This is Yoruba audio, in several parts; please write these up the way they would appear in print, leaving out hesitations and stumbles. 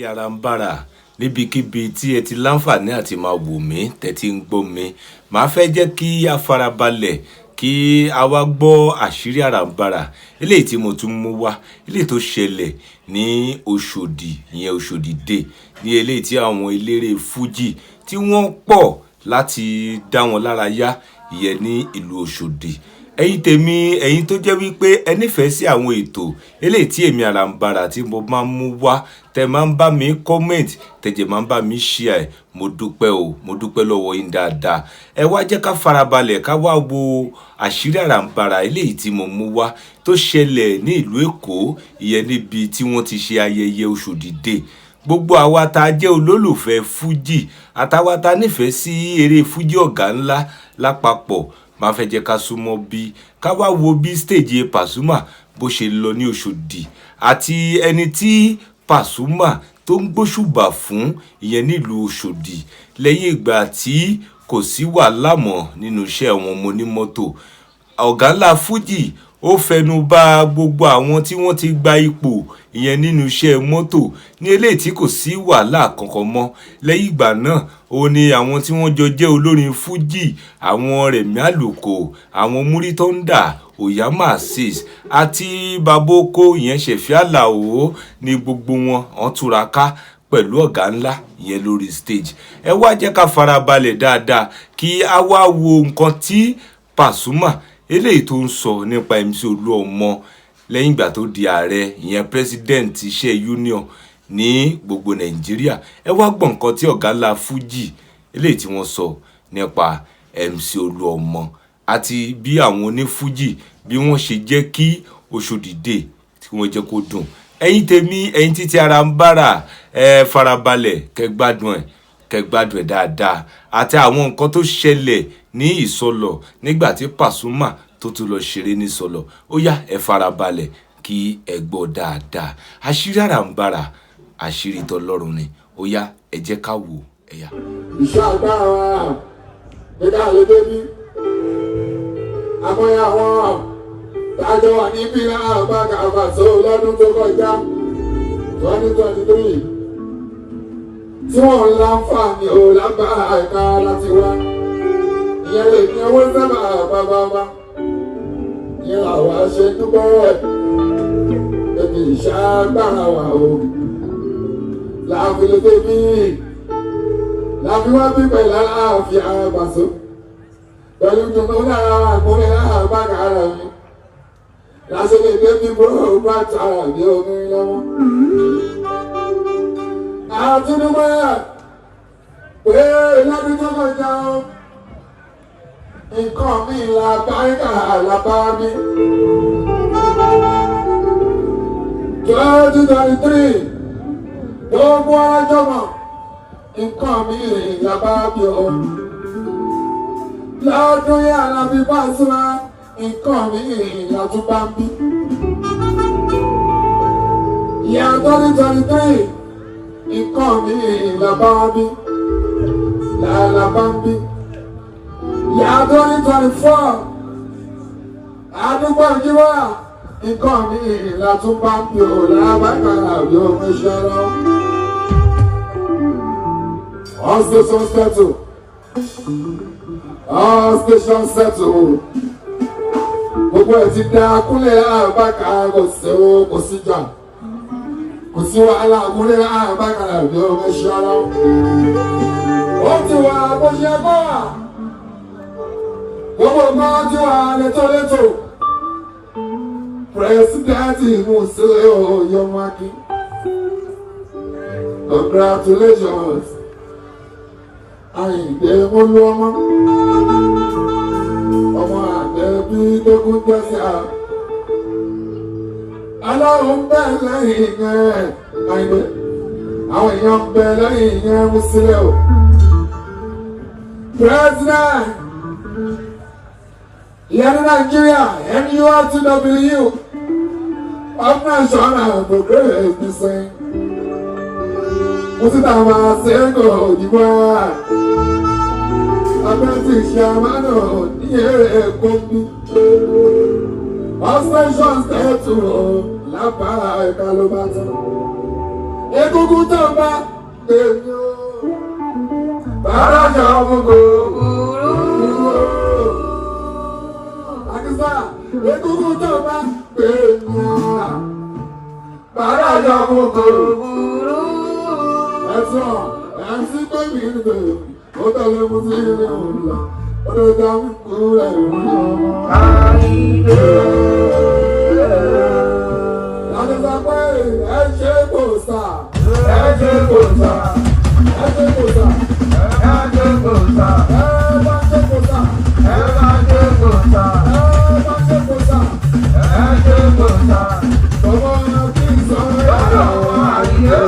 Arambara níbikíbi tí ẹ ti láǹfààní àti máa wò mí tẹ́tí ń gbọ́ mi màá fẹ́ jẹ́ kí a farabalẹ̀ kí a wá gbọ́ àṣírí Arambara eléyìí tí mo tún mú wá eléyìí tó ṣẹlẹ̀ ní Òṣòdì ìyẹn Òṣòdì Day ní eléyìí tí àwọn eléré fújì tí wọ́n pọ̀ láti dá wọn lára yá ìyẹn ní ìlú Òṣòdì ẹ̀yin tèmi, ẹ̀yin tó jẹ́ wípé ẹ nífẹ̀ẹ́ sí àwọn ètò eléyìí tí èmi Arambara tí mo máa ń mú wá, tẹ máa ń bá mi comment, tẹ̀jẹ̀ máa ń bá mi share, mo dúpẹ́ o, mo dúpẹ́ lọ́wọ́ yín dáadáa. Ẹ wá jẹ́ ká farabalẹ̀ ká wá wo àṣírí Arambara eléyìí tí mo mú wá tó ṣẹlẹ̀ ní ìlú Èkó, ìyẹn níbi tí wọ́n ti ṣe ayẹyẹ Oṣòdì Day. Gbogbo àwa tá jẹ́ olólùfẹ́ fújì àtàwa tá nífẹ̀ẹ́ sí eré fújì ọ̀gá ńlá lápapọ̀, máa fẹ́ jẹ́ ká súnmọ́ bí ká wá wo bí stage Pasuma bó ṣe lọ ní Oṣòdì àti ẹni tí Pasuma tó ń gbóṣùbà fún ìyẹn nílùú Oṣòdì lẹ́yìn ìgbà tí kò sí wàhálà mọ́ nínú iṣẹ́ àwọn ọmọ onímọ́tò. Ọ̀gá ńlá fújì ó fẹnu bà gbogbo àwọn tí wọ́n ti gba ipò ìyẹn nínú iṣẹ́ mọ́tò ní eléyìí tí kò sí wàhálà kankan mọ́. Lẹ́yìn ìgbà náà ó ní àwọn tí wọ́n jọ jẹ́ olórin fújì, àwọn Rẹ̀mí Àlùkò, àwọn Múrí Thunder, Oyama Azeez àti Baboko ìyẹn Ṣẹ̀fí Àlàó ní gbogbo wọn túraká pẹ̀lú ọ̀gá ńlá ìyẹn lórí stage. Ẹ wá jẹ́ ká farabalẹ̀ dáadáa kí a wá wo nǹkan tí Pasuma eléyìí tó ń sọ nípa MC Olúọmọ lẹ́yìn ìgbà tó di ààrẹ ìyẹn president iṣẹ́ union ní gbogbo Nàìjíríà. Ẹ wá gbọ́ nǹkan tí ọ̀gá ńlá fújì eléyìí tí wọ́n sọ nípa MC Olúọmọ àti bí àwọn onífújì bí wọ́n ṣe jẹ́ kí Oṣòdì Day tí wọ́n jẹ́ kó dùn. Ẹ̀yin tèmi, ẹ̀yin títí Arambara, ẹ farabalẹ̀ kẹ́ gbádùn ẹ̀ dáadáa àti àwọn nǹkan tó ṣẹlẹ̀ ní Ìsọlọ̀ nígbà tí Pasuma tó tún lọ ṣeré ní Ìsọlọ̀. Ó yá ẹ farabalẹ̀ kí ẹ gbọ́ dáadáa. Àṣírí Arambara, àṣírí t'Ọlọ́run ni. Ó yá ẹ jẹ́ ká wò ẹ̀yà. Iṣẹ́ agbára wa nígbà lè débí àmọ́yá wọn tájọ wà ní bí Arambara àbàṣọ lọ́dún tó kọjá 2023 tí wọ́n láǹfààní ò lágbára ẹ̀ka láti wá. Ìyẹn lè ní owó sábà bàbá ìyẹn làwọn ṣe dúpẹ́ ẹbí ìṣàgbára wà o láàfin lè débi láàfin wá bí pẹ̀lú àlàáfíà àbàṣọ pẹ̀lú tuntun lára àgbọ̀nrẹ́ Arambara ara mi láṣẹ lè débi bó bá tààrà bí omi lọ́wọ́. Àtúndúmọ́ pé lábí tó kọjá nǹkan mi làbáríkà làbámi 2023 gbogbo ọjọ́mọ̀ nǹkan mi làbámi o lọ́dún yà lábí Pasuma nǹkan mi làtúbámi ìyá 2023 nǹkan mi làbámi làbámi ìyá 2024 àdúgbò ìjìwà nǹkan mi làtúbámi ò làbákàrà yóò mú iṣẹ́ lọ. All stations settle. All stations settle. Gbogbo ẹ̀ ti dá kúnlẹ̀ Arambara kò sí jà. Kò sí wàhálà kúnlẹ̀ Arambara yóò mú iṣẹ́ lọ. Ó ti wà bó ṣe kọ́ wà. Gbogbo nǹkan ti wà létòlétò. Pírẹsidẹ́ntì Musili Oyomaki. Congratulations. Àyìndé Olúọmọ. Ọmọ àgbẹ̀bí lógún jẹ́sí à. Ọlọ́run bẹ̀ lẹ́yìn yẹn Àyìndé. Àwọn èèyàn bẹ̀ lẹ́yìn yẹn Musili o. President ìyẹn ní Nàìjíríà NURTW of National Progress ní sẹ́yìn. Musita máa ṣe é kò òdìbò abẹ́tí ìṣàmánà ní èrè kóńbí. All stations tẹ̀tù lápá ẹ̀ka ló bá tán. Egungun tó bá gbèmí o. Bàrájà ọmọgò Àkísà egungun tó bá gbèmí o. Bàrájà ọmọgò ẹ̀sùn ẹ̀sìn pé mi ń bẹ̀rù ó tẹ̀lé Musili ọ̀la olóògbé kúrẹ̀ lọ́wọ́. Àdìsá pé ẹ ṣe kò sà, ẹ ṣe kò sà, ẹ ṣe kò sà, ẹ ṣe kò sà, ẹ bá ṣe kò sà, ẹ bá ṣe kò sà, ẹ bá ṣe kò sà, ẹ ṣe kò sà, tọwọ́ kí n sọ ẹ lọ́wọ́ àyè.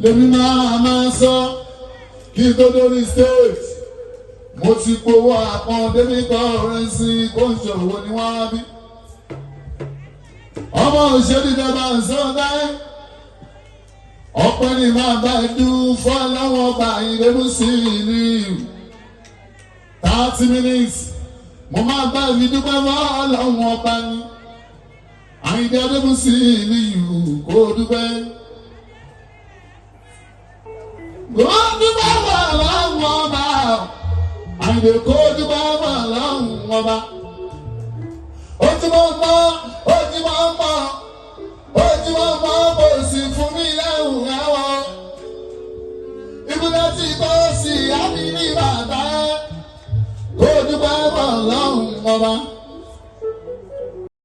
Lèmi máa sọ kí n tó dórí stage mo ti powó àpọn débi kọrẹ́nsì kó ń ṣòwò ní wọ́n á bí. Ọmọ òṣèlú ìjọba ń sọ dáẹ́ ọpẹ́ ni máa bá dún fún aláwọ̀ ọba ìrẹ́mú sí ní 30 minutes mo máa bá ibi dúpẹ́ mọ́ aláwọ̀ ọba ní Àyìndé Adébùsí ní ìlú kó dúpẹ́. Go dúpẹ́ wà láwọ̀ ọba àyè kó dúpẹ́ mọ̀ lọ́hùn ọba. Ó ti mọ̀ kò sì fún mi lẹ́hùn ẹ̀wọ̀n. Ibùdó tí kò sí àbí ní bàbá kó dúpẹ́ mọ̀ lọ́hùn ọba.